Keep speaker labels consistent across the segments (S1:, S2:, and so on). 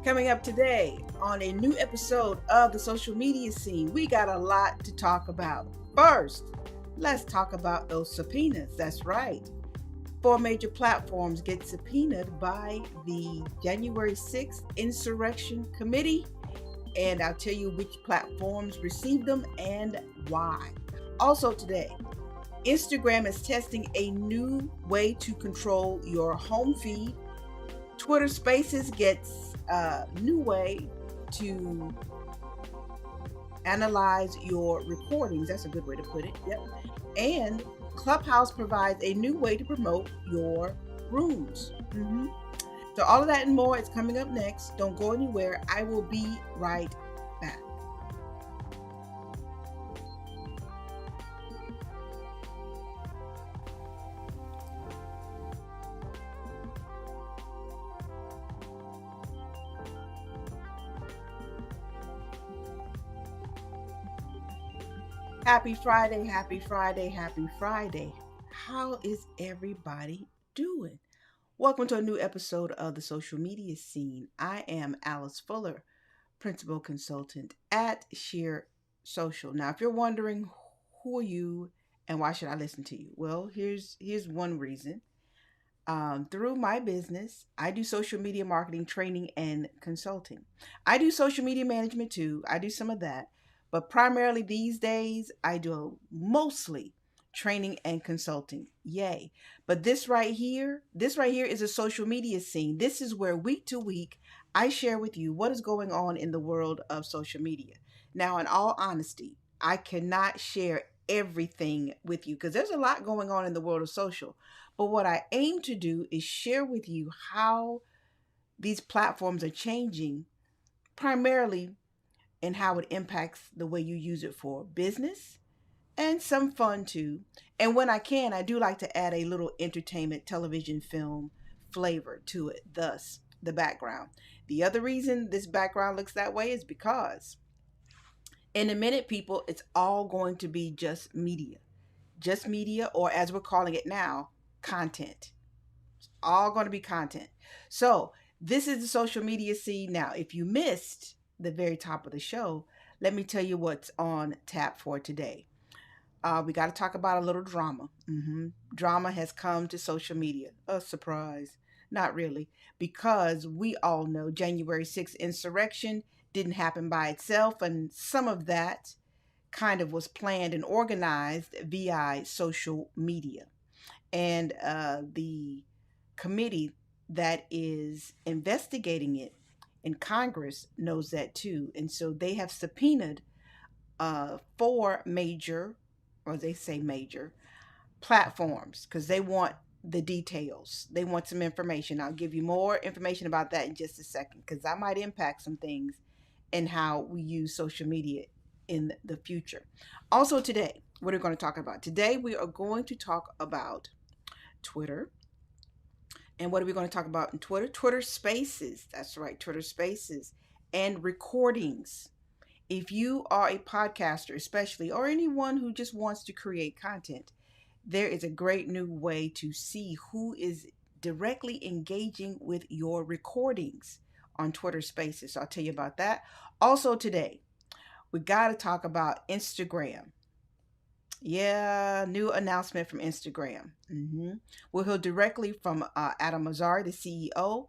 S1: Coming up today on a new episode of the social media scene, we got a lot to talk about. First, let's talk about those subpoenas. That's right. Four major platforms get subpoenaed by the January 6th Insurrection Committee, and I'll tell you which platforms received them and why. Also, today, Instagram is testing a new way to control your home feed. Twitter Spaces gets a new way to analyze your recordings. That's a good way to put it. Yep. And Clubhouse provides a new way to promote your rooms. So all of that and more is coming up next. Don't go anywhere. I will be right back. Happy Friday, happy Friday, happy Friday. How is everybody doing? Welcome to a new episode of the social media scene. I am Alice Fuller, principal consultant at Sheer Social. Now, if you're wondering who are you and why should I listen to you? Well, here's one reason. Through my business, I do social media marketing training and consulting. I do social media management too. I do some of that. But primarily these days, I do mostly training and consulting. Yay. But this right here is a social media scene. This is where week to week, I share with you what is going on in the world of social media. Now, in all honesty, I cannot share everything with you because there's a lot going on in the world of social. But what I aim to do is share with you how these platforms are changing, primarily in how it impacts the way you use it for business and some fun too. And when I can, I do like to add a little entertainment, television, film flavor to it, thus the background. The other reason this background looks that way is because in a minute, people, it's all going to be just media, or as we're calling it now, content. All going to be content. So this is the social media scene. Now, if you missed the very top of the show, let me tell you what's on tap for today. We got to talk about a little drama. Drama has come to social media. A surprise. Not really, because we all know January 6th insurrection didn't happen by itself, and some of that kind of was planned and organized via social media. And the committee that is investigating it in Congress knows that too. And so they have subpoenaed four major, or they say major, platforms because they want the details. They want some information. I'll give you more information about that in just a second because that might impact some things in how we use social media in the future. Also, today, what are we going to talk about? Today, we are going to talk about Twitter. And what are we going to talk about in Twitter? Twitter Spaces. That's right, Twitter Spaces and recordings. If you are a podcaster, especially, or anyone who just wants to create content, there is a great new way to see who is directly engaging with your recordings on Twitter Spaces. So I'll tell you about that. Also, today, we got to talk about Instagram. Yeah, new announcement from Instagram. We'll hear directly from Adam Mazar, the CEO,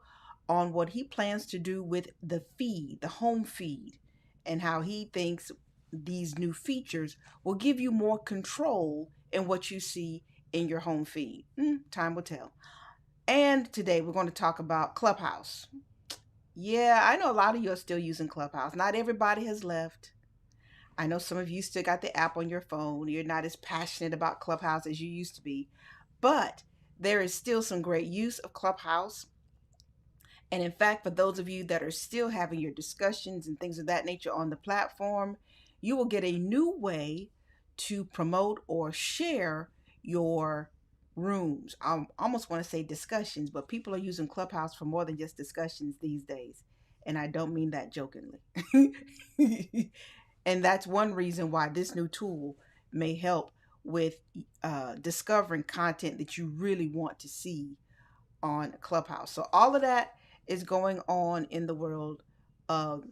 S1: on what he plans to do with the feed, the home feed, and how he thinks these new features will give you more control in what you see in your home feed. Time will tell. And today we're going to talk about Clubhouse. Yeah, I know a lot of you are still using Clubhouse. Not everybody has left. I know some of you still got the app on your phone. You're not as passionate about Clubhouse as you used to be, but there is still some great use of Clubhouse. And in fact, for those of you that are still having your discussions and things of that nature on the platform, you will get a new way to promote or share your rooms. I almost want to say discussions, but people are using Clubhouse for more than just discussions these days. And I don't mean that jokingly. And that's one reason why this new tool may help with discovering content that you really want to see on Clubhouse. So all of that is going on in the world of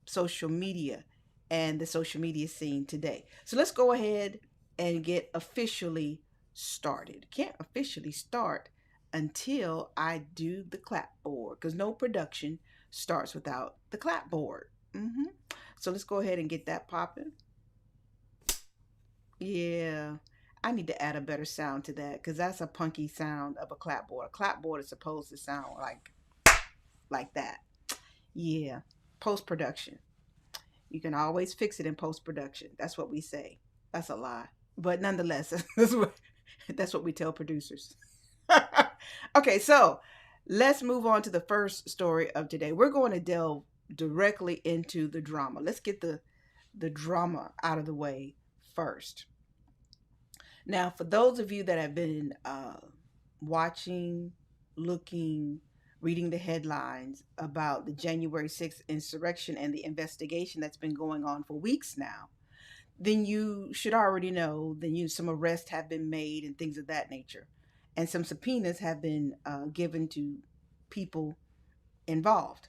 S1: social media and the social media scene today. So let's go ahead and get officially started. Can't officially start until I do the clapboard because no production starts without the clapboard. So let's go ahead and get that popping. Yeah. I need to add a better sound to that because that's a punky sound of a clapboard. A clapboard is supposed to sound like that. Yeah. Post production. You can always fix it in post production. That's what we say. That's a lie. But nonetheless, that's what we tell producers. Okay, so let's move on to the first story of today. We're going to delve directly into the drama. Let's get the drama out of the way first. Now, for those of you that have been watching, looking, reading the headlines about the January 6th insurrection and the investigation that's been going on for weeks now, then you should already know that some arrests have been made and things of that nature. And some subpoenas have been given to people involved.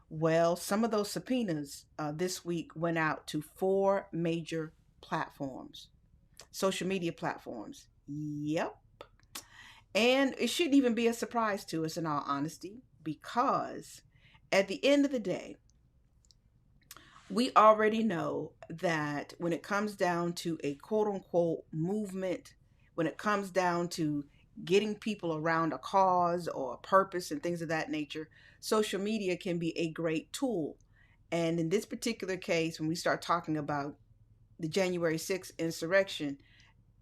S1: Well, some of those subpoenas this week went out to four major platforms, social media platforms. Yep. And it shouldn't even be a surprise to us, in all honesty, because at the end of the day, we already know that when it comes down to a quote unquote movement, when it comes down to getting people around a cause or a purpose and things of that nature, social media can be a great tool. And in this particular case, when we start talking about the January 6th insurrection,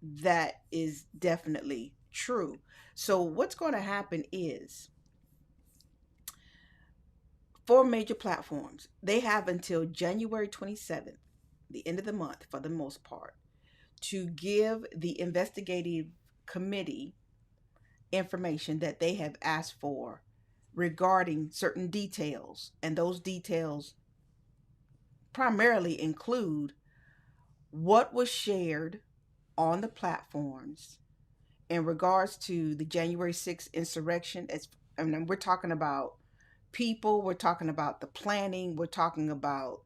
S1: that is definitely true. So, what's going to happen is four major platforms, they have until January 27th, the end of the month for the most part, to give the investigative committee information that they have asked for regarding certain details. And those details primarily include what was shared on the platforms in regards to the January 6th insurrection. We're talking about people, we're talking about the planning, we're talking about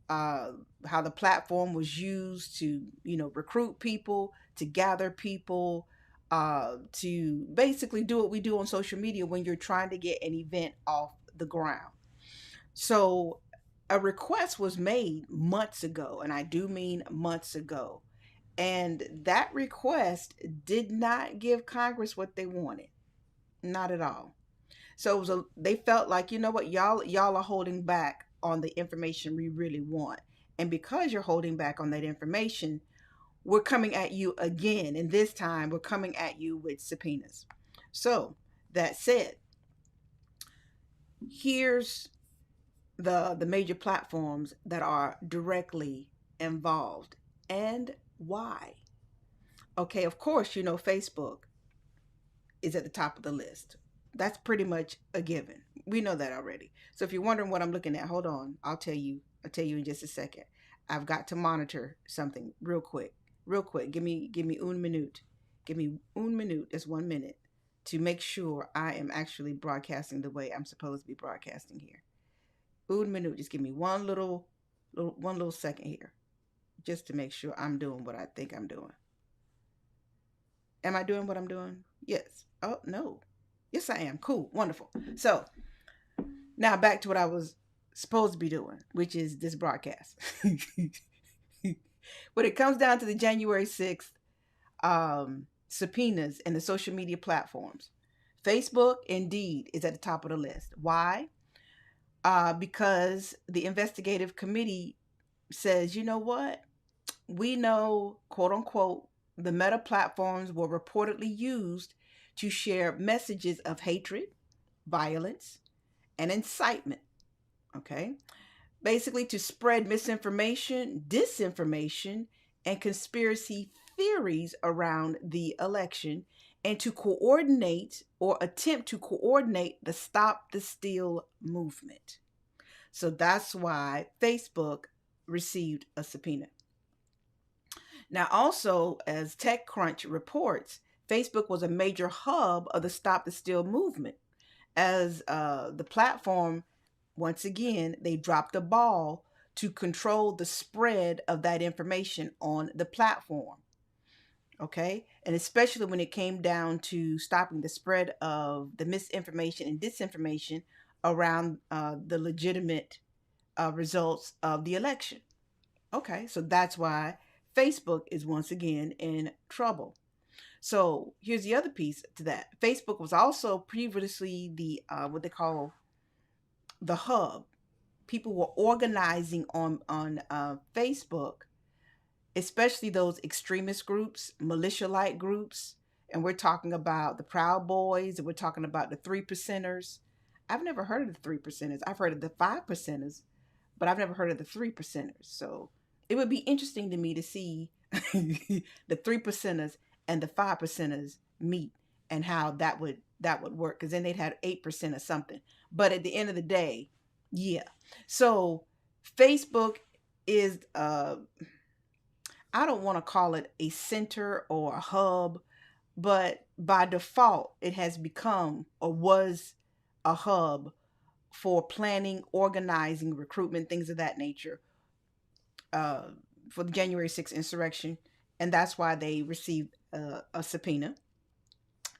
S1: how the platform was used to, recruit people, to gather people, to basically do what we do on social media when you're trying to get an event off the ground. So a request was made months ago, and I do mean months ago. And that request did not give Congress what they wanted. Not at all. So they felt like, you know what, y'all are holding back on the information we really want. And because you're holding back on that information, we're coming at you again. And this time we're coming at you with subpoenas. So that said, here's the major platforms that are directly involved and why. Okay, of course, Facebook is at the top of the list. That's pretty much a given. We know that already. So if you're wondering what I'm looking at, hold on. I'll tell you in just a second. I've got to monitor something real quick. Real quick. Give me un minute. Give me un minute. That's 1 minute to make sure I am actually broadcasting the way I'm supposed to be broadcasting here. Un minute. Just give me one little second here, just to make sure I'm doing what I think I'm doing. Am I doing what I'm doing? Yes. Oh, no. Yes, I am. Cool. Wonderful. So now back to what I was supposed to be doing, which is this broadcast. When it comes down to the January 6th subpoenas and the social media platforms, Facebook indeed is at the top of the list. Why? Because the investigative committee says, you know what? We know, quote unquote, the meta platforms were reportedly used to share messages of hatred, violence, and incitement. Okay. Basically, to spread misinformation, disinformation, and conspiracy theories around the election, and to coordinate or attempt to coordinate the Stop the Steal movement. So that's why Facebook received a subpoena. Now, also, as TechCrunch reports, Facebook was a major hub of the Stop the Steal movement. as the platform, once again, they dropped the ball to control the spread of that information on the platform. Okay. And especially when it came down to stopping the spread of the misinformation and disinformation around the legitimate results of the election. Okay. So that's why Facebook is once again in trouble. So here's the other piece to that. Facebook was also previously the what they call the hub. People were organizing on Facebook, especially those extremist groups, militia-like groups, and we're talking about the Proud Boys, and we're talking about the Three Percenters. I've never heard of the Three Percenters. I've heard of the Five Percenters, but I've never heard of the Three Percenters. So it would be interesting to me to see the Three Percenters and the Five Percenters meet and how that would work. Because then they'd have 8% or something. But at the end of the day, yeah. So Facebook is I don't want to call it a center or a hub, but by default, it has become or was a hub for planning, organizing, recruitment, things of that nature uh, for the January 6th insurrection. And that's why they received a subpoena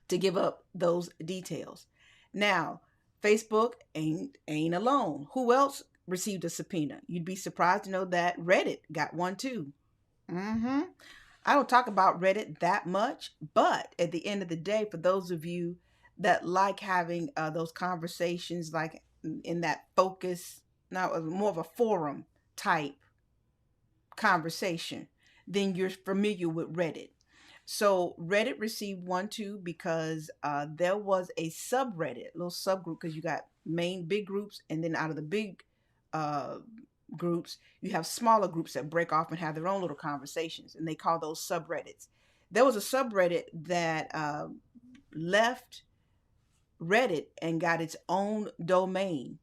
S1: to give up those details. Now, Facebook ain't alone. Who else received a subpoena? You'd be surprised to know that Reddit got one too. Mm-hmm. I don't talk about Reddit that much, but at the end of the day, for those of you that like having those conversations, like in that focus, now more of a forum type conversation, then you're familiar with Reddit. So Reddit received one too because there was a subreddit, little subgroup, because you got main big groups, and then out of the big uh, groups, you have smaller groups that break off and have their own little conversations, and they call those subreddits. There was a subreddit that left Reddit and got its own domain,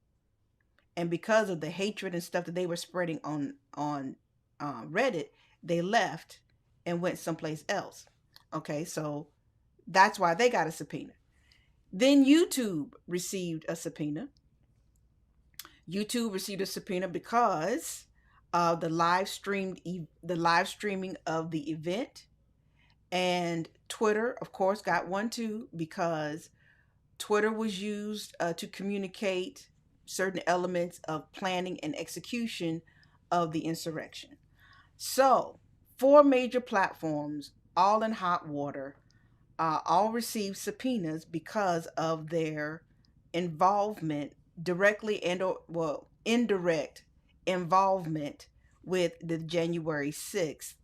S1: and because of the hatred and stuff that they were spreading on Reddit, they left and went someplace else. Okay, so that's why they got a subpoena. Then YouTube received a subpoena. YouTube received a subpoena because of the live streaming of the event, and Twitter, of course, got one too because Twitter was used to communicate certain elements of planning and execution of the insurrection. So, four major platforms, all in hot water, all received subpoenas because of their involvement, directly and or well indirect involvement with the January 6th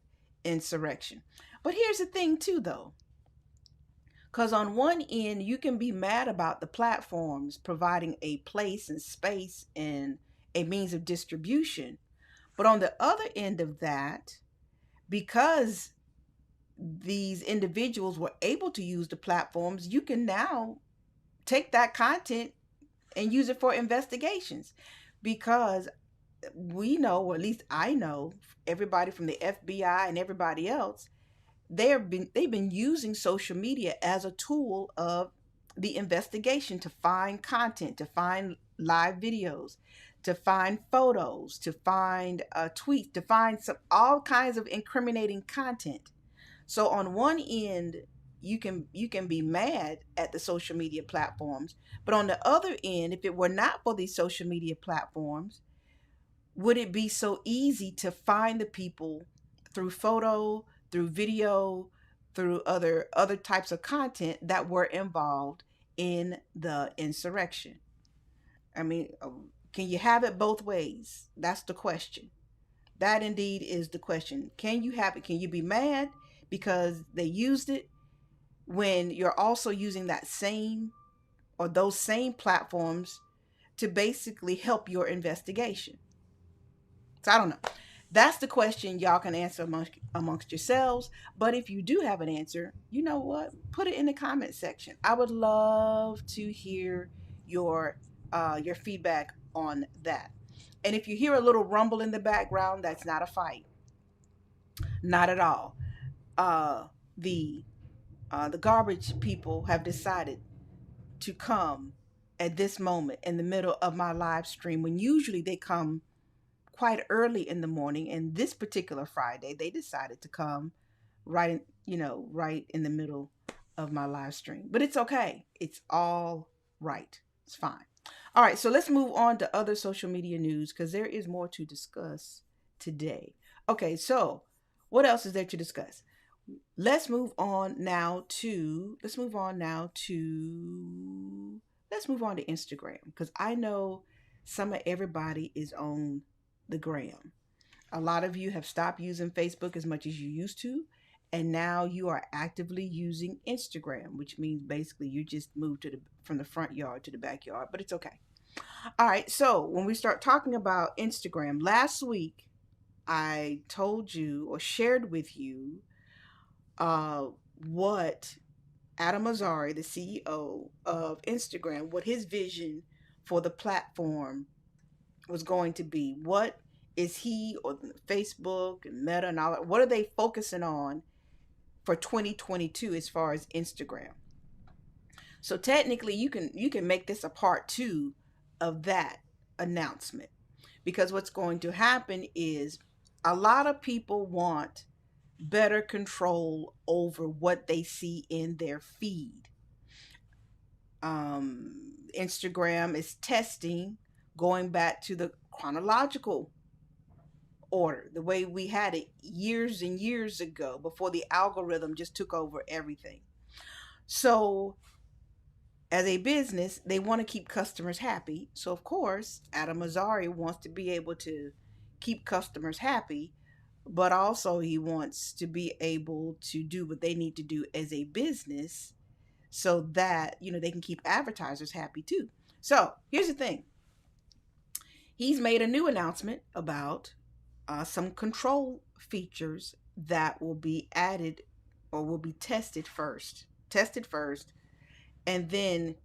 S1: insurrection. But here's the thing too, though, because on one end you can be mad about the platforms providing a place and space and a means of distribution, but on the other end of that, because these individuals were able to use the platforms, you can now take that content and use it for investigations. Because we know, or at least I know, everybody from the FBI and everybody else, they've been using social media as a tool of the investigation to find content, to find live videos, to find photos, to find tweets, to find all kinds of incriminating content. So on one end, you can be mad at the social media platforms, but on the other end, if it were not for these social media platforms, would it be so easy to find the people through photo, through video, through other types of content that were involved in the insurrection? I mean, can you have it both ways? That's the question. That indeed is the question. Can you have it? Can you be mad because they used it when you're also using that same or those same platforms to basically help your investigation? So I don't know. That's the question y'all can answer amongst yourselves. But if you do have an answer, you know what? Put it in the comment section. I would love to hear your your feedback on that. And if you hear a little rumble in the background, that's not a fight. Not at all. Uh, the the garbage people have decided to come at this moment in the middle of my live stream when usually they come quite early in the morning. And this particular Friday, they decided to come right in, right in the middle of my live stream. But it's okay. It's all right. It's fine. All right, so let's move on to other social media news because there is more to discuss today. Okay, so what else is there to discuss? Let's move on to Instagram because I know some of everybody is on the gram. A lot of you have stopped using Facebook as much as you used to, and now you are actively using Instagram, which means basically you just moved from the front yard to the backyard, but it's okay. All right, so when we start talking about Instagram, last week I told you or shared with you uh, what Adam Azari, the CEO of Instagram, what his vision for the platform was going to be. What is he or Facebook and Meta and all that? What are they focusing on for 2022 as far as Instagram? So technically, you can make this a part two of that announcement because what's going to happen is a lot of people want better control over what they see in their feed. Instagram is testing going back to the chronological order, the way we had it years and years ago before the algorithm just took over everything. So, as a business, they want to keep customers happy. So, of course, Adam Azari wants to be able to keep customers happy, but also he wants to be able to do what they need to do as a business so that, they can keep advertisers happy too. So, here's the thing. He's made a new announcement about some control features that will be added or will be tested first, and then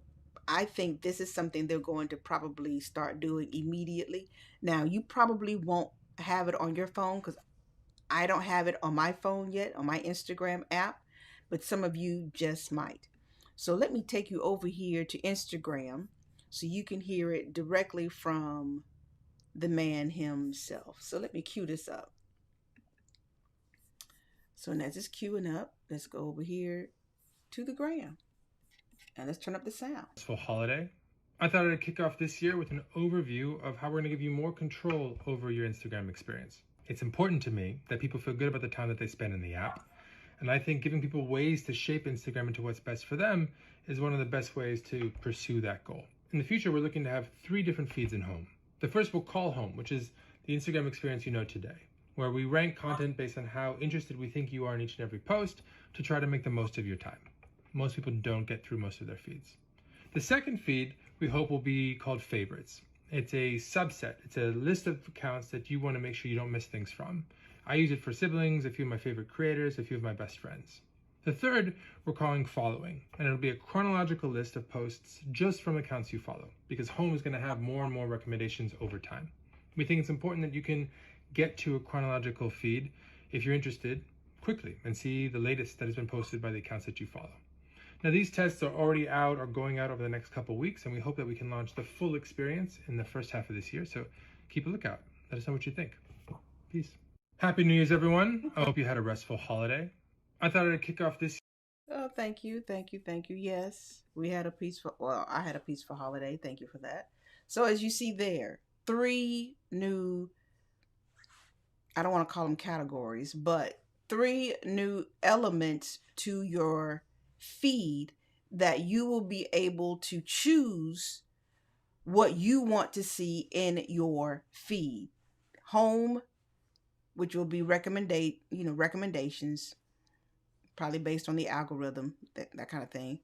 S1: I think this is something they're going to probably start doing immediately. Now, you probably won't have it on your phone because I don't have it on my phone yet, on my Instagram app, but some of you just might. So let me take you over here to Instagram so you can hear it directly from the man himself. So let me cue this up. So now it's queuing up. Let's go over here to the gram and let's turn up the sound.
S2: For holiday, I thought I'd kick off this year with an overview of how we're going to give you more control over your Instagram experience. It's important to me that people feel good about the time that they spend in the app, and I think giving people ways to shape Instagram into what's best for them is one of the best ways to pursue that goal. In the future, we're looking to have 3 different feeds in Home. The first we'll call Home, which is the Instagram experience you know today, where we rank content based on how interested we think you are in each and every post to try to make the most of your time. Most people don't get through most of their feeds. The second feed we hope will be called Favorites. It's a subset. It's a list of accounts that you want to make sure you don't miss things from. I use it for siblings, a few of my favorite creators, a few of my best friends. The third we're calling Following, and it'll be a chronological list of posts just from accounts you follow, because Home is going to have more and more recommendations over time. We think it's important that you can get to a chronological feed if you're interested quickly and see the latest that has been posted by the accounts that you follow. Now, these tests are already out or going out over the next couple of weeks, and we hope that we can launch the full experience in the first half of this year. So keep a lookout. Let us know what you think. Peace. Happy New Year's, everyone. I hope you had a restful holiday. I thought I'd kick off this.
S1: Oh, thank you. Yes, I had a peaceful holiday. Thank you for that. So as you see there, 3 new, I don't want to call them categories, but 3 new elements to your feed that you will be able to choose what you want to see in your feed. Home, which will be recommendations, probably based on the algorithm, that kind of thing.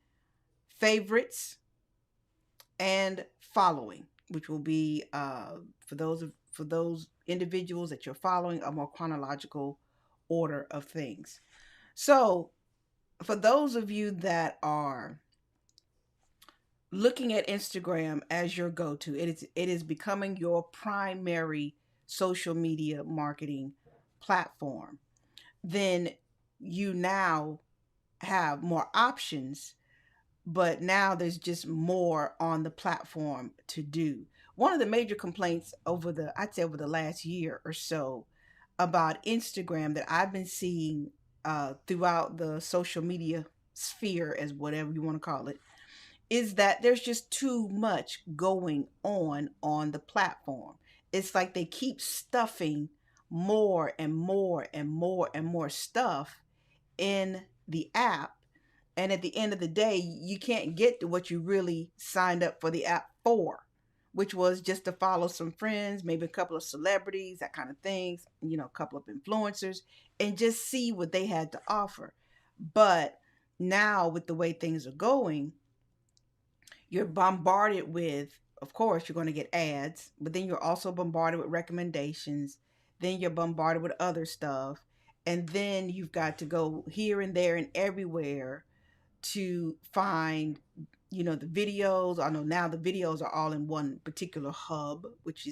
S1: Favorites and following, which will be for those individuals that you're following, a more chronological order of things. So for those of you that are looking at Instagram as your go-to, it is becoming your primary social media marketing platform, then you now have more options, but now there's just more on the platform to do. One of the major complaints I'd say over the last year or so about Instagram that I've been seeing throughout the social media sphere, as whatever you want to call it, is that there's just too much going on the platform. It's like they keep stuffing more and more and more and more stuff in the app, and at the end of the day you can't get to what you really signed up for the app for, which was just to follow some friends, maybe a couple of celebrities, that kind of things, a couple of influencers, and just see what they had to offer. But now with the way things are going, you're bombarded with, of course you're going to get ads, but then you're also bombarded with recommendations, then you're bombarded with other stuff, and then you've got to go here and there and everywhere to find, the videos. I know now the videos are all in one particular hub, which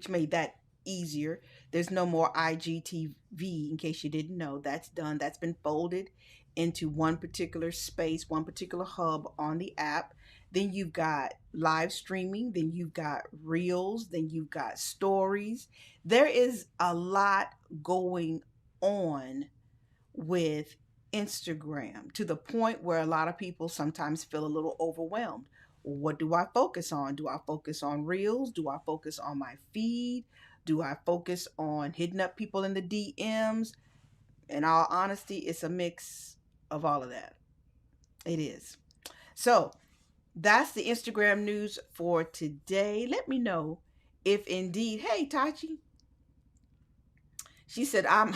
S1: made that easier. There's no more IGTV, in case you didn't know. That's done. That's been folded into one particular space, one particular hub on the app. Then you've got live streaming, then you've got reels, then you've got stories. There is a lot going on with Instagram, to the point where a lot of people sometimes feel a little overwhelmed. What do I focus on? Do I focus on reels? Do I focus on my feed? Do I focus on hitting up people in the DMs? In all honesty, it's a mix of all of that. It is. So that's the Instagram news for today. Let me know if indeed, hey, Tachi, she said, I'm.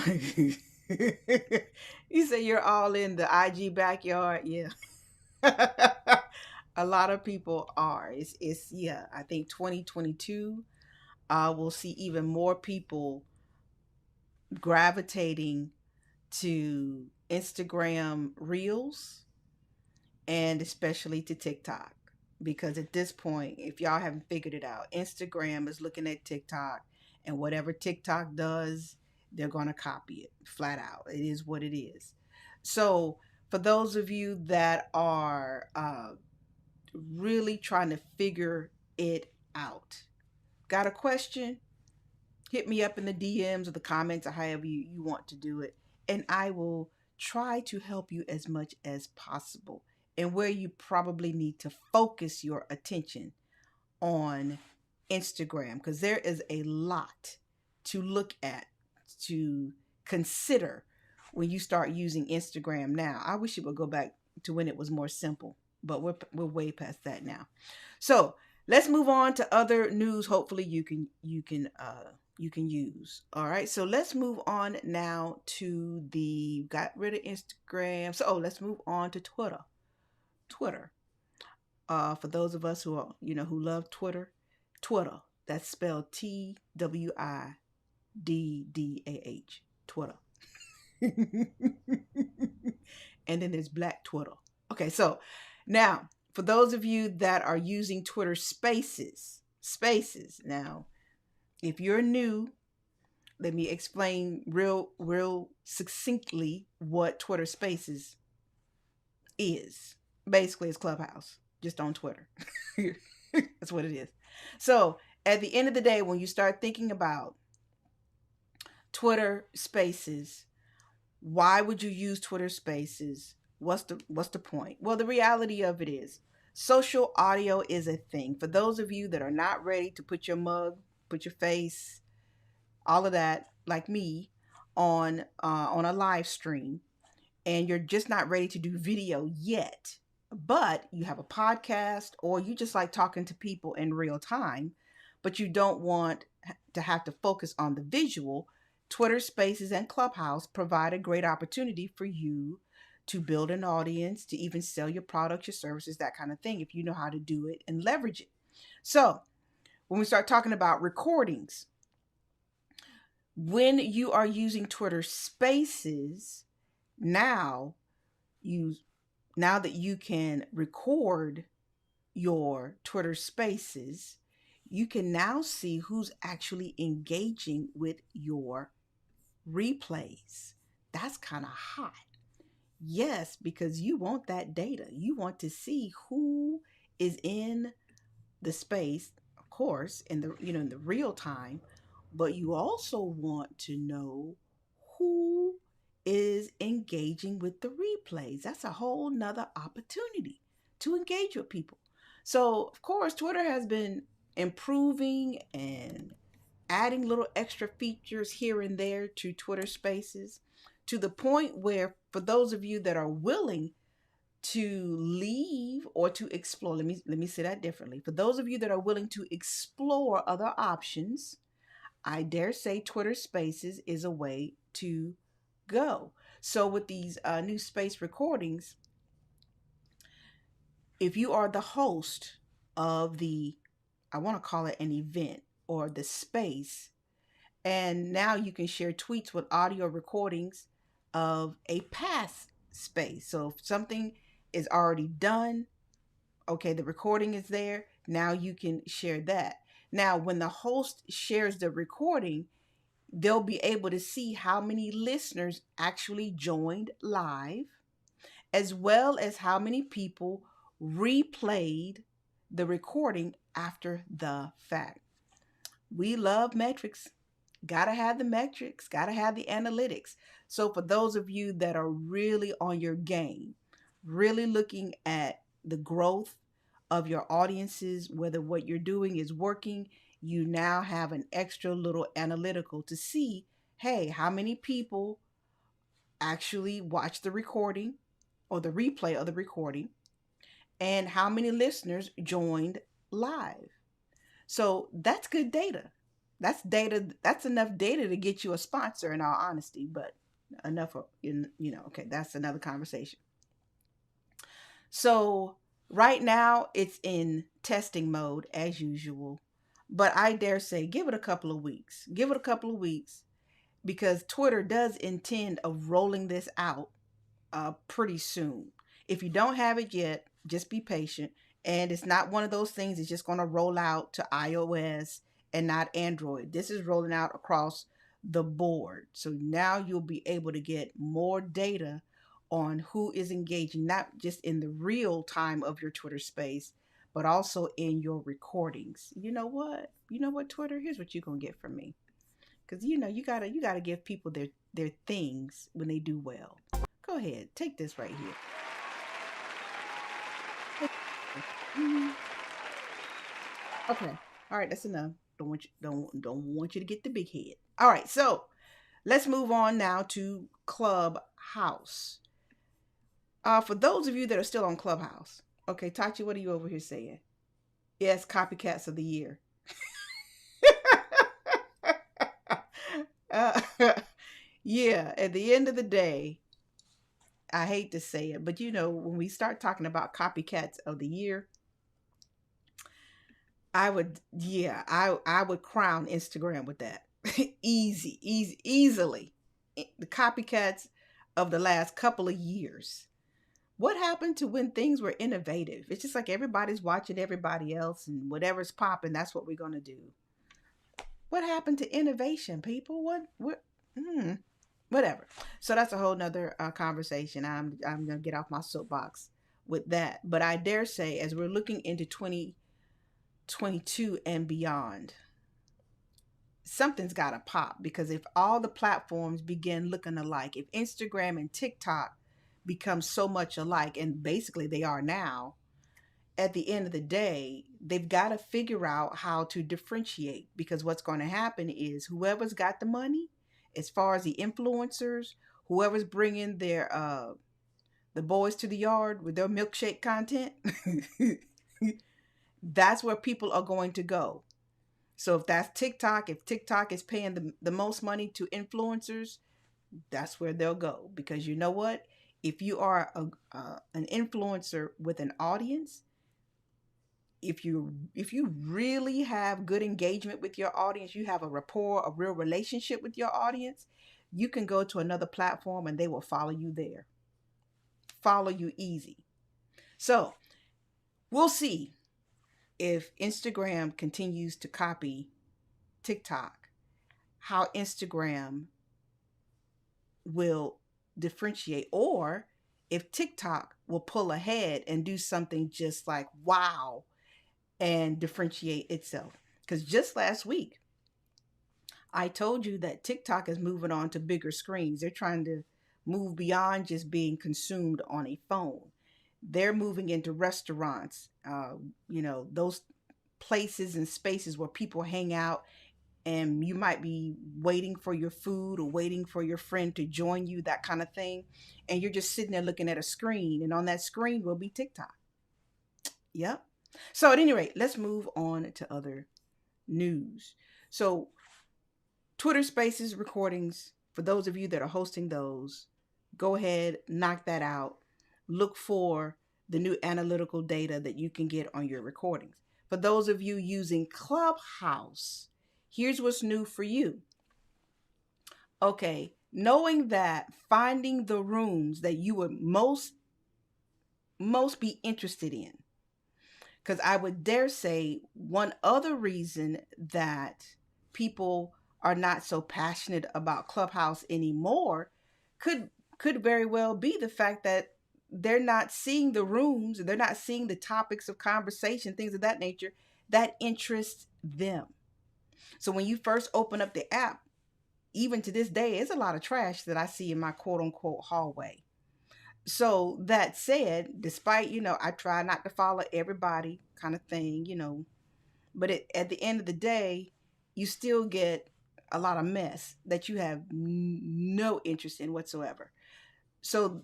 S1: You said you're all in the IG backyard. Yeah. A lot of people are. It's yeah, I think 2022 we'll see even more people gravitating to Instagram Reels, and especially to TikTok. Because at this point, if y'all haven't figured it out, Instagram is looking at TikTok, and whatever TikTok does, they're going to copy it flat out. It is what it is. So, for those of you that are really trying to figure it out, got a question? Hit me up in the DMs or the comments, or however you want to do it, and I will try to help you as much as possible. And where you probably need to focus your attention on Instagram, because there is a lot to look at, to consider when you start using Instagram now. I wish it would go back to when it was more simple, but we're way past that now. So let's move on to other news. Hopefully you can use. All right. So let's move on now to the got rid of Instagram. So let's move on to Twitter. Twitter. For those of us who are, who love Twitter, Twitter. That's spelled TWIDDAH. Twitter. And then there's Black Twitter. Okay, so now for those of you that are using Twitter Spaces. Now, if you're new, let me explain real succinctly what Twitter Spaces is. Basically, it's Clubhouse, just on Twitter. That's what it is. So at the end of the day, when you start thinking about Twitter Spaces, why would you use Twitter Spaces? What's the point? Well, the reality of it is social audio is a thing. For those of you that are not ready to put your mug, put your face, all of that, like me, on a live stream, and you're just not ready to do video yet, but you have a podcast, or you just like talking to people in real time, but you don't want to have to focus on the visual, Twitter Spaces and Clubhouse provide a great opportunity for you to build an audience, to even sell your products, your services, that kind of thing, if you know how to do it and leverage it. So when we start talking about recordings, when you are using Twitter Spaces, now that you can record your Twitter Spaces, you can now see who's actually engaging with your replays. That's kind of hot. Yes, because you want that data. You want to see who is in the space, of course, in the in the real time, but you also want to know who is engaging with the replays. That's a whole nother opportunity to engage with people. So of course Twitter has been improving and adding little extra features here and there to Twitter spaces, to the point where for those of you that are willing to leave or to explore, let me say that differently, for those of you that are willing to explore other options, I dare say Twitter spaces is a way to go. So with these new space recordings, if you are the host of the, I want to call it an event or the space, and now you can share tweets with audio recordings of a past space. So if something is already done, okay, the recording is there. Now you can share that. Now, when the host shares the recording, they'll be able to see how many listeners actually joined live, as well as how many people replayed the recording after the fact. We love metrics. Gotta have the metrics, gotta have the analytics. So, for those of you that are really on your game, really looking at the growth of your audiences, whether what you're doing is working, you now have an extra little analytical to see, hey, how many people actually watch the recording or the replay of the recording, and how many listeners joined live. So that's good data. That's data. That's enough data to get you a sponsor, in all honesty. But enough of okay, that's another conversation. So right now it's in testing mode as usual, but I dare say give it a couple of weeks. Give it a couple of weeks because Twitter does intend of rolling this out pretty soon. If you don't have it yet, just be patient. And it's not one of those things that's just going to roll out to iOS and not Android. This is rolling out across the board. So now you'll be able to get more data on who is engaging, not just in the real time of your Twitter space, but also in your recordings. You know what? You know what, Twitter? Here's what you're going to get from me. Because you gotta give people their things when they do well. Go ahead, take this right here. Mhm. Okay, all right, that's enough. Don't want you to get the big head. All right, so let's move on now to Clubhouse. For those of you that are still on Clubhouse, okay, Tachi, what are you over here saying? Yes, copycats of the year. uh, yeah, at the end of the day, I hate to say it, but when we start talking about copycats of the year, I would crown Instagram with that. Easily. The copycats of the last couple of years. What happened to when things were innovative? It's just like everybody's watching everybody else and whatever's popping, that's what we're going to do. What happened to innovation, people? What hmm, whatever. So that's a whole nother conversation. I'm going to get off my soapbox with that. But I dare say as we're looking into 2022 and beyond, something's got to pop, because if all the platforms begin looking alike, if Instagram and TikTok become so much alike, and basically they are now, at the end of the day, they've got to figure out how to differentiate, because what's going to happen is whoever's got the money, as far as the influencers, whoever's bringing their the boys to the yard with their milkshake content, that's where people are going to go. So if that's TikTok, if TikTok is paying the most money to influencers, that's where they'll go. Because you know what? If you are an influencer with an audience, if you really have good engagement with your audience, you have a rapport, a real relationship with your audience, you can go to another platform and they will follow you there. Follow you easy. So we'll see if Instagram continues to copy TikTok, how Instagram will differentiate, or if TikTok will pull ahead and do something just like wow and differentiate itself. Because just last week, I told you that TikTok is moving on to bigger screens. They're trying to move beyond just being consumed on a phone. They're moving into restaurants, those places and spaces where people hang out, and you might be waiting for your food or waiting for your friend to join you, that kind of thing. And you're just sitting there looking at a screen, and on that screen will be TikTok. Yep. So, at any rate, let's move on to other news. So, Twitter Spaces recordings, for those of you that are hosting those, go ahead, knock that out. Look for the new analytical data that you can get on your recordings. For those of you using Clubhouse, here's what's new for you. Okay, knowing that finding the rooms that you would most be interested in, because I would dare say one other reason that people are not so passionate about Clubhouse anymore could very well be the fact that they're not seeing the rooms, they're not seeing the topics of conversation, things of that nature that interest them. So when you first open up the app, even to this day, it's a lot of trash that I see in my quote unquote hallway. So that said, despite, I try not to follow everybody kind of thing, but at the end of the day, you still get a lot of mess that you have no interest in whatsoever. So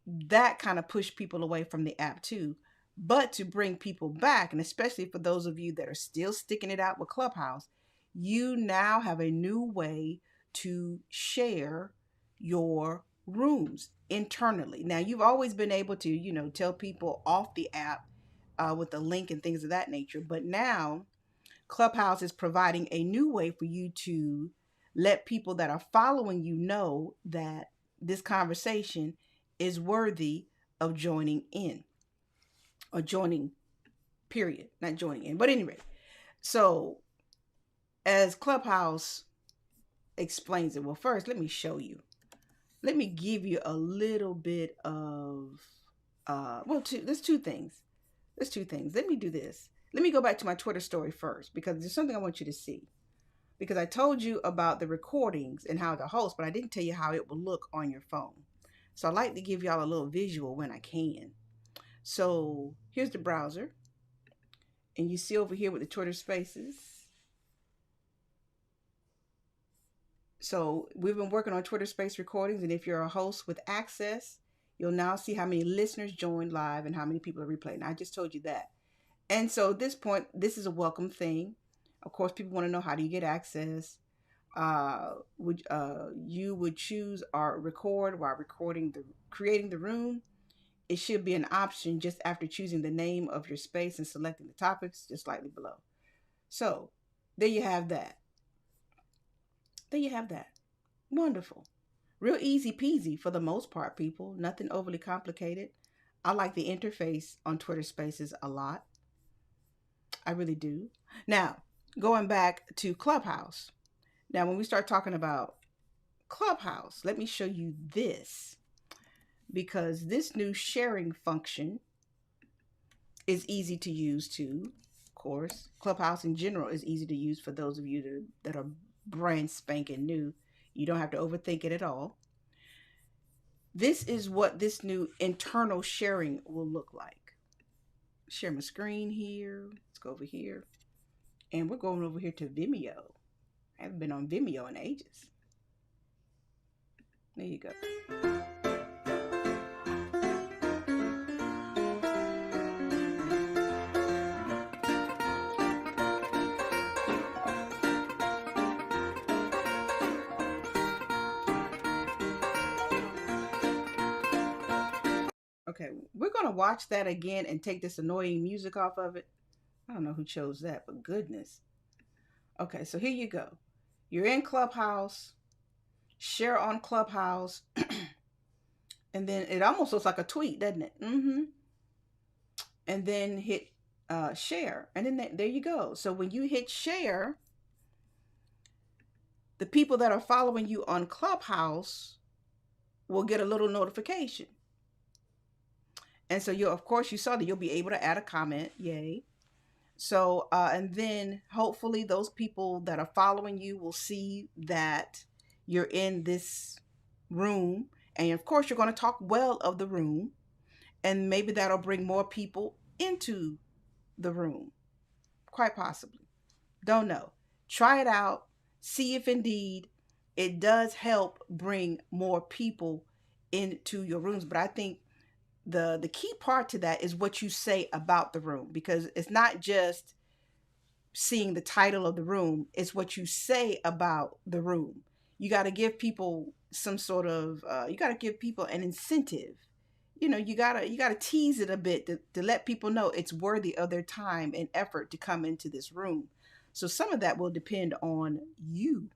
S1: that kind of pushed people away from the app too. But to bring people back, and especially for those of you that are still sticking it out with Clubhouse, you now have a new way to share your rooms internally. Now, you've always been able to, tell people off the app with the link and things of that nature. But now Clubhouse is providing a new way for you to let people that are following you know that this conversation is worthy of joining in, or joining, period, not joining in. But anyway, so as Clubhouse explains it, well, first, let me show you. Let me give you a little bit of, there's two things. There's two things. Let me do this. Let me go back to my Twitter story first, because there's something I want you to see. Because I told you about the recordings and how to host, but I didn't tell you how it will look on your phone. So I like to give y'all a little visual when I can. So here's the browser. And you see over here with the Twitter Spaces. So we've been working on Twitter Space recordings. And if you're a host with access, you'll now see how many listeners joined live and how many people are replaying. Now, I just told you that. And so at this point, this is a welcome thing. Of course, people want to know, how do you get access? You would choose or record while creating the room. It should be an option just after choosing the name of your space and selecting the topics just slightly below. So there you have that. There you have that. Wonderful. Real easy peasy for the most part, people. Nothing overly complicated. I like the interface on Twitter Spaces a lot. I really do. Now, going back to Clubhouse. Now, when we start talking about Clubhouse, let me show you this, because this new sharing function is easy to use too. Of course, Clubhouse in general is easy to use for those of you that are brand spanking new. You don't have to overthink it at all. This is what this new internal sharing will look like. Share my screen here. Let's go over here. And we're going over here to Vimeo. I haven't been on Vimeo in ages. There you go. Okay, we're going to watch that again and take this annoying music off of it. I don't know who chose that, but goodness. Okay, so here you go. You're in Clubhouse. Share on Clubhouse. And then it almost looks like a tweet, doesn't it? And then hit share. And then there you go. So when you hit share, the people that are following you on Clubhouse will get a little notification. And so you, of course, you saw that you'll be able to add a comment. Yay. So, and then hopefully those people that are following you will see that you're in this room. And of course, you're going to talk well of the room. And maybe that'll bring more people into the room. Quite possibly. Don't know. Try it out. See if indeed it does help bring more people into your rooms. But I think the key part to that is what you say about the room, because it's not just seeing the title of the room, it's what you say about the room. You got to give people some sort of you got to give people an incentive. You got to tease it a bit to let people know it's worthy of their time and effort to come into this room. So some of that will depend on you,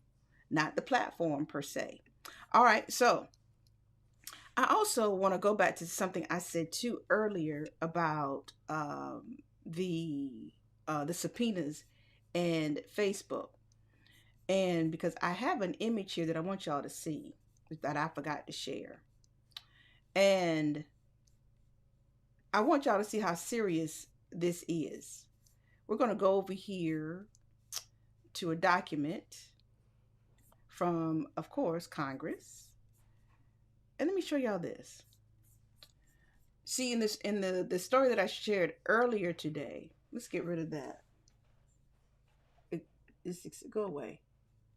S1: not the platform per se. All right, so I also want to go back to something I said too earlier about the subpoenas and Facebook, and because I have an image here that I want y'all to see that I forgot to share, and I want y'all to see how serious this is. We're going to go over here to a document from, of course, Congress, and let me show y'all this. See, in the story that I shared earlier today, let's get rid of that. It's go away.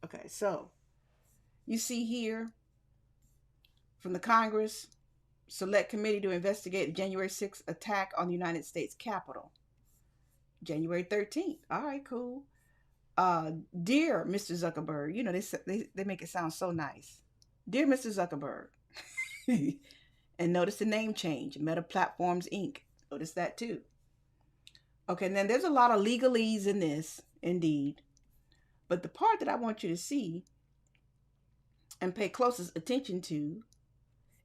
S1: Okay, so you see here from the Congress Select Committee to investigate the January 6th attack on the United States Capitol. January 13th. All right, cool. Dear Mr. Zuckerberg, they make it sound so nice. Dear Mr. Zuckerberg, and notice the name change, Meta Platforms Inc. Notice that too. Okay, and then there's a lot of legalese in this, indeed. But the part that I want you to see and pay closest attention to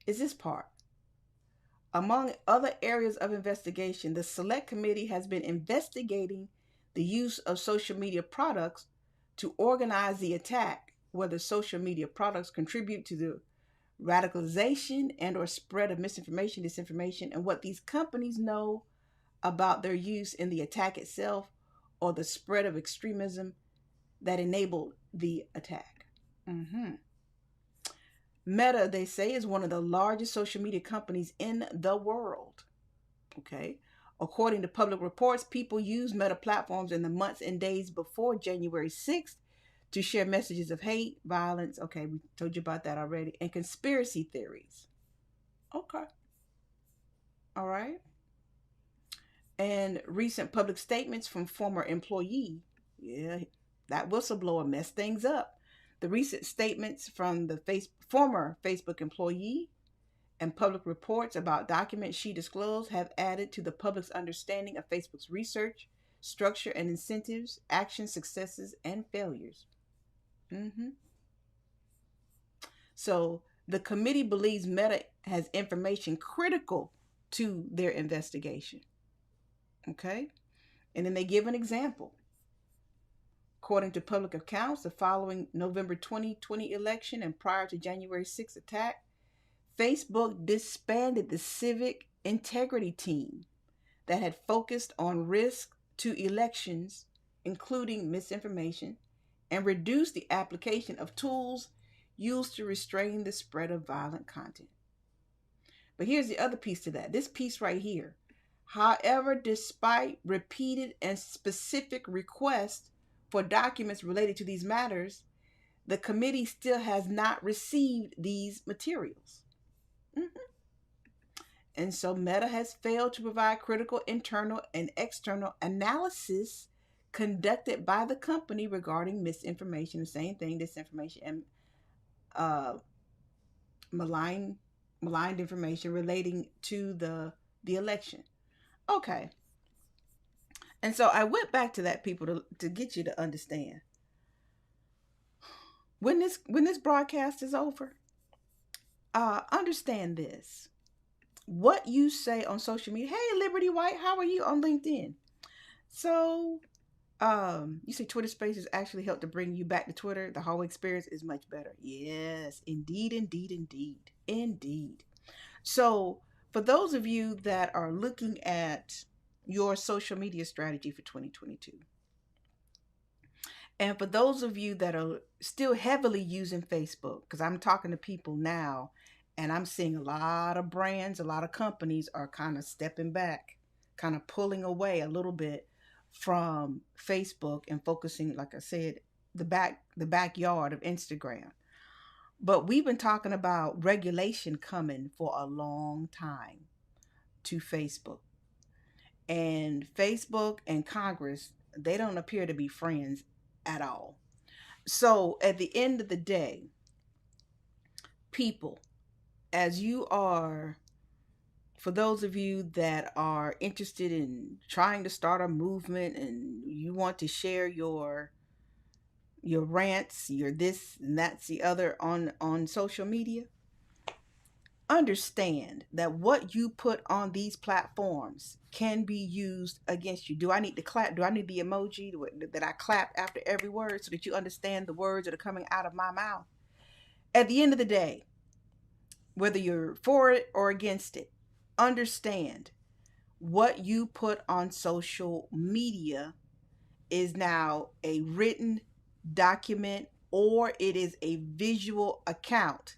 S1: is this part. Among other areas of investigation, the Select Committee has been investigating the use of social media products to organize the attack, whether social media products contribute to the radicalization and or spread of misinformation, disinformation, and what these companies know about their use in the attack itself or the spread of extremism that enabled the attack. Meta, they say, is one of the largest social media companies in the world. Okay. According to public reports, people used Meta platforms in the months and days before January 6th to share messages of hate, violence. Okay, we told you about that already. And conspiracy theories. Okay. All right. And recent public statements from former employee. Yeah, that whistleblower messed things up. The recent statements from the former Facebook employee and public reports about documents she disclosed have added to the public's understanding of Facebook's research, structure and incentives, actions, successes, and failures. So the committee believes Meta has information critical to their investigation. Okay? And then they give an example. According to public accounts, the following November 2020 election and prior to January 6th attack, Facebook disbanded the civic integrity team that had focused on risk to elections, including misinformation, and reduced the application of tools used to restrain the spread of violent content. But here's the other piece to that. This piece right here. However, despite repeated and specific requests for documents related to these matters, the committee still has not received these materials. And so Meta has failed to provide critical internal and external analysis conducted by the company regarding misinformation, the same thing, disinformation, and maligned information relating to the election. Okay. And so I went back to that, people, to get you to understand. When this broadcast is over, understand this. What you say on social media, hey Liberty White, how are you on LinkedIn? So you say Twitter Spaces actually helped to bring you back to Twitter. The hallway experience is much better. Yes, indeed. So For those of you that are looking at your social media strategy for 2022, and for those of you that are still heavily using Facebook, because I'm talking to people now and I'm seeing a lot of brands, a lot of companies are kind of stepping back, kind of pulling away a little bit from Facebook and focusing, like I said, the backyard of Instagram. But we've been talking about regulation coming for a long time to Facebook. And Facebook and Congress, they don't appear to be friends at all. So at the end of the day, people, as you are, for those of you that are interested in trying to start a movement and you want to share your rants, your this and that's the other on social media, understand that what you put on these platforms can be used against you. Do I need to clap? Do I need the emoji that I clap after every word so that you understand the words that are coming out of my mouth? At the end of the day, whether you're for it or against it, understand what you put on social media is now a written document or it is a visual account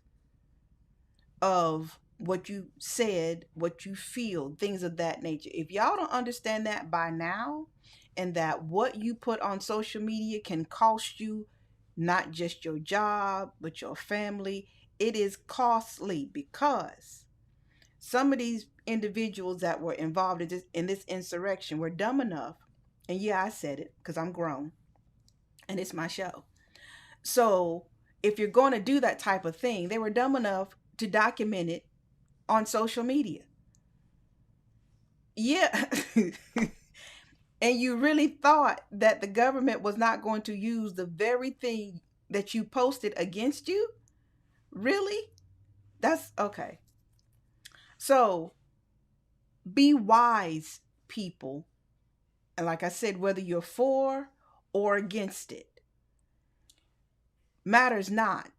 S1: of what you said, what you feel, things of that nature. If y'all don't understand that by now, and that what you put on social media can cost you not just your job, but your family, it is costly because some of these individuals that were involved in this insurrection were dumb enough, and yeah, I said it because I'm grown and it's my show. So if you're going to do that type of thing, they were dumb enough to document it on social media. Yeah. And you really thought that the government was not going to use the very thing that you posted against you? Really? That's okay. So be wise, people. And like I said, whether you're for or against it matters not.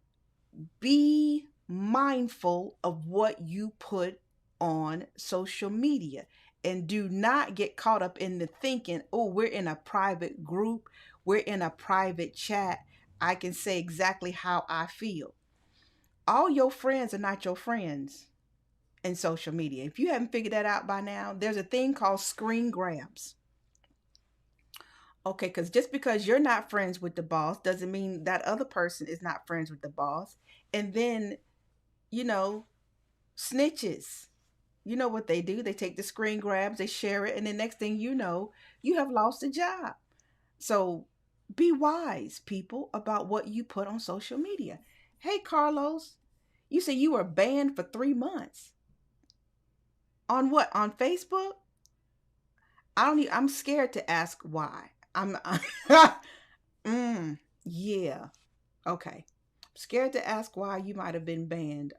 S1: Be mindful of what you put on social media and do not get caught up in the thinking, oh, we're in a private group, we're in a private chat, I can say exactly how I feel. All your friends are not your friends in social media. If you haven't figured that out by now, there's a thing called screen grabs. Okay, because just because you're not friends with the boss doesn't mean that other person is not friends with the boss. And then, you know, snitches. You know what they do? They take the screen grabs, they share it, and the next thing you know, you have lost a job. So be wise, people, about what you put on social media. Hey, Carlos, you say you were banned for 3 months. On what? On Facebook? I don't. I'm scared to ask why. I'm. mm, yeah. Okay. Scared to ask why you might have been banned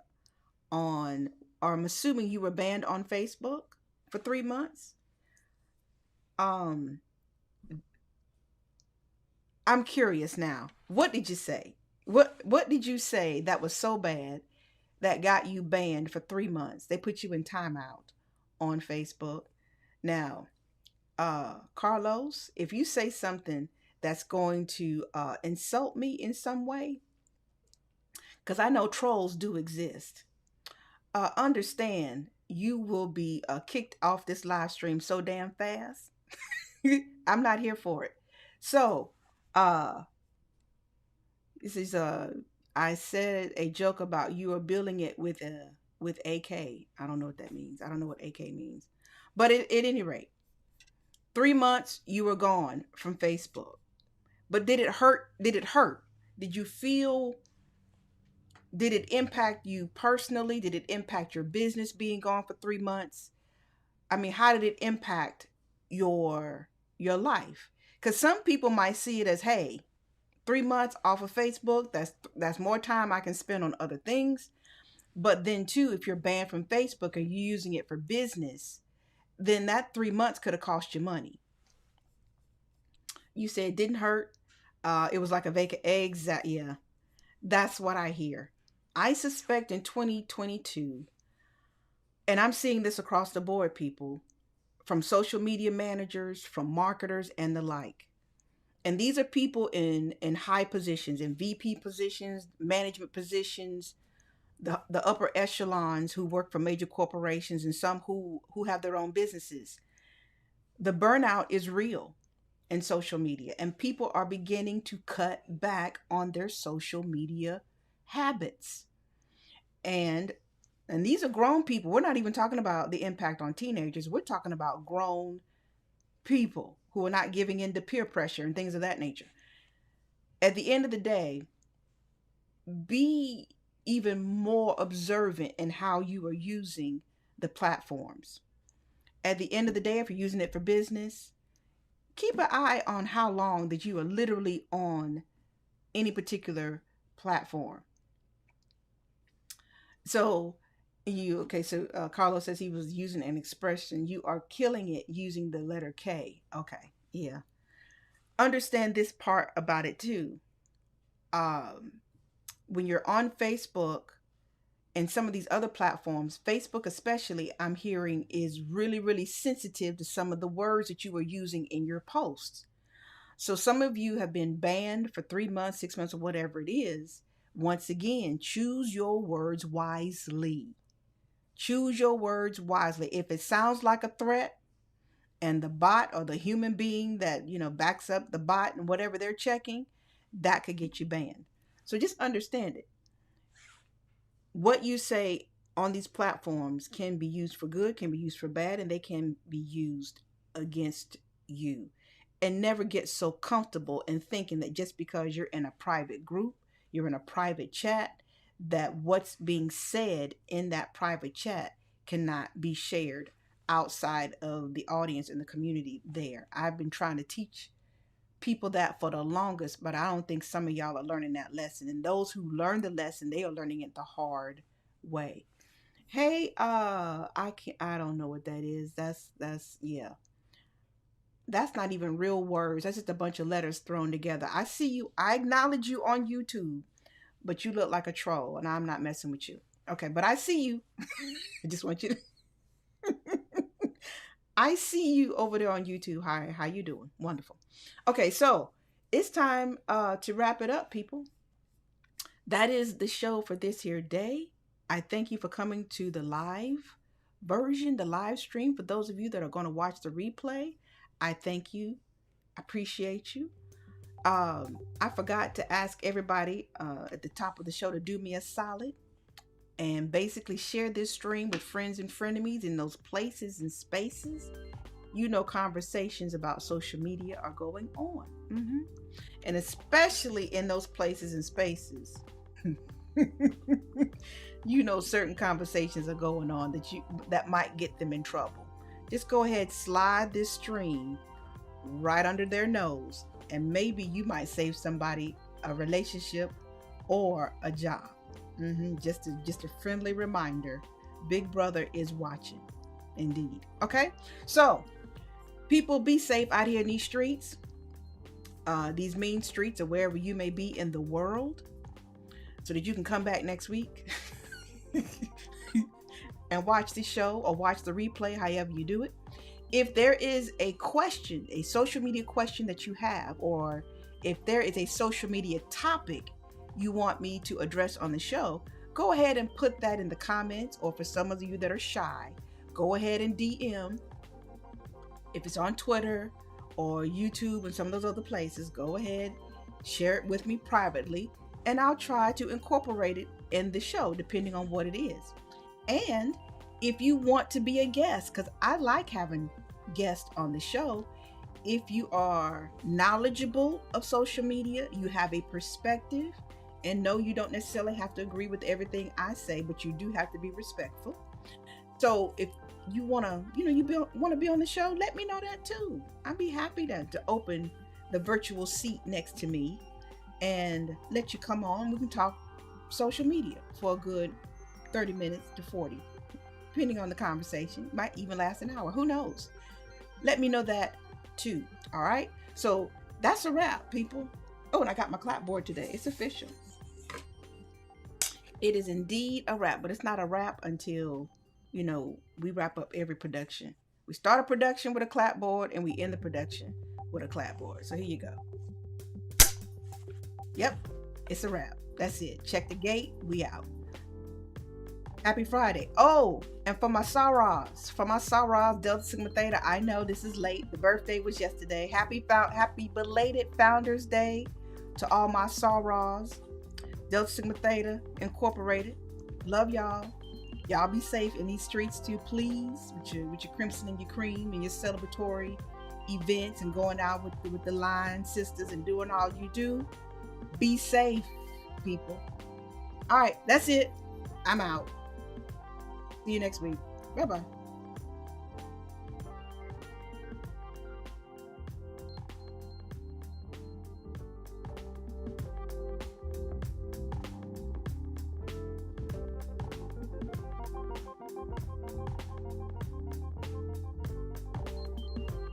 S1: on, or I'm assuming you were banned on Facebook for 3 months. Um, I'm curious now. What did you say? What did you say that was so bad that got you banned for 3 months? They put you in timeout on Facebook. Now, Carlos, if you say something that's going to insult me in some way, because I know trolls do exist, understand you will be kicked off this live stream so damn fast. I'm not here for it. So, uh, this is I said a joke about you are building it with AK. I don't know what that means. I don't know what AK means. But at any rate, 3 months you were gone from Facebook. But did it hurt? Did it hurt? Did you feel? Did it impact you personally? Did it impact your business being gone for 3 months? I mean, how did it impact your life? Because some people might see it as, hey, 3 months off of Facebook, that's more time I can spend on other things. But then too, if you're banned from Facebook and you're using it for business, then that 3 months could have cost you money. You said it didn't hurt. It was like a vacant exact. Yeah, that's what I hear. I suspect in 2022, And I'm seeing this across the board, people, from social media managers, from marketers, and the like. And these are people in high positions, in VP positions, management positions, the upper echelons who work for major corporations, and some who have their own businesses. The burnout is real in social media, and people are beginning to cut back on their social media habits. And and these are grown people. We're not even talking about the impact on teenagers. We're talking about grown people who are not giving in to peer pressure and things of that nature. At the end of the day, be even more observant in how you are using the platforms. At the end of the day, if you're using it for business, keep an eye on how long that you are literally on any particular platform. So Carlos says he was using an expression, you are killing it using the letter K. Okay, yeah. Understand this part about it too. Um, when you're on Facebook and some of these other platforms, Facebook especially, I'm hearing is really, really sensitive to some of the words that you are using in your posts. So some of you have been banned for 3 months, 6 months, or whatever it is. Once again, choose your words wisely. Choose your words wisely. If it sounds like a threat, and the bot or the human being that backs up the bot and whatever they're checking, that could get you banned. So just understand it. What you say on these platforms can be used for good, can be used for bad, and they can be used against you. And never get so comfortable in thinking that just because you're in a private group, you're in a private chat, that what's being said in that private chat cannot be shared outside of the audience and the community there. I've been trying to teach people that for the longest, but I don't think some of y'all are learning that lesson. And those who learn the lesson, they are learning it the hard way. Hey, I don't know what that is. That's yeah. That's not even real words. That's just a bunch of letters thrown together. I see you. I acknowledge you on YouTube, but you look like a troll, and I'm not messing with you. Okay, but I see you. I just want you to I see you over there on YouTube. Hi, how you doing? Wonderful. Okay, so it's time to wrap it up, people. That is the show for this here day. I thank you for coming to the live version, the live stream. For those of you that are going to watch the replay, I thank you. Appreciate you. I forgot to ask everybody at the top of the show to do me a solid and basically share this stream with friends and frenemies in those places and spaces. Conversations about social media are going on. And especially in those places and spaces. Certain conversations are going on that might get them in trouble. Just go ahead, slide this stream right under their nose, and maybe you might save somebody a relationship or a job. Just a friendly reminder, Big Brother is watching. Indeed. Okay, so people, be safe out here in these streets, these mean streets, or wherever you may be in the world, so that you can come back next week and watch the show or watch the replay, however you do it. If there is a question, a social media question that you have, or if there is a social media topic you want me to address on the show, go ahead and put that in the comments. Or for some of you that are shy, go ahead and DM. If it's on Twitter or YouTube and some of those other places, go ahead, share it with me privately, and I'll try to incorporate it in the show depending on what it is. And if you want to be a guest, because I like having guests on the show, if you are knowledgeable of social media, you have a perspective, and no, you don't necessarily have to agree with everything I say, but you do have to be respectful. So if you want to, want to be on the show, let me know that too. I'd be happy to open the virtual seat next to me and let you come on. We can talk social media for a good 30 minutes to 40, depending on the conversation. Might even last an hour. Who knows? Let me know that too. All right. So that's a wrap, people. Oh, and I got my clapboard today. It's official. It is indeed a wrap, but it's not a wrap until we wrap up every production. We start a production with a clapboard and we end the production with a clapboard. So here you go. Yep, it's a wrap. That's it. Check the gate. We out. Happy Friday. Oh, and for my Saras, Delta Sigma Theta, I know this is late. The birthday was yesterday. Happy belated Founders Day to all my Saras, Delta Sigma Theta Incorporated. Love y'all. Y'all be safe in these streets too, please, with your crimson and your cream and your celebratory events and going out with the line sisters and doing all you do. Be safe, people. All right, that's it. I'm out. See you next week. Bye-bye.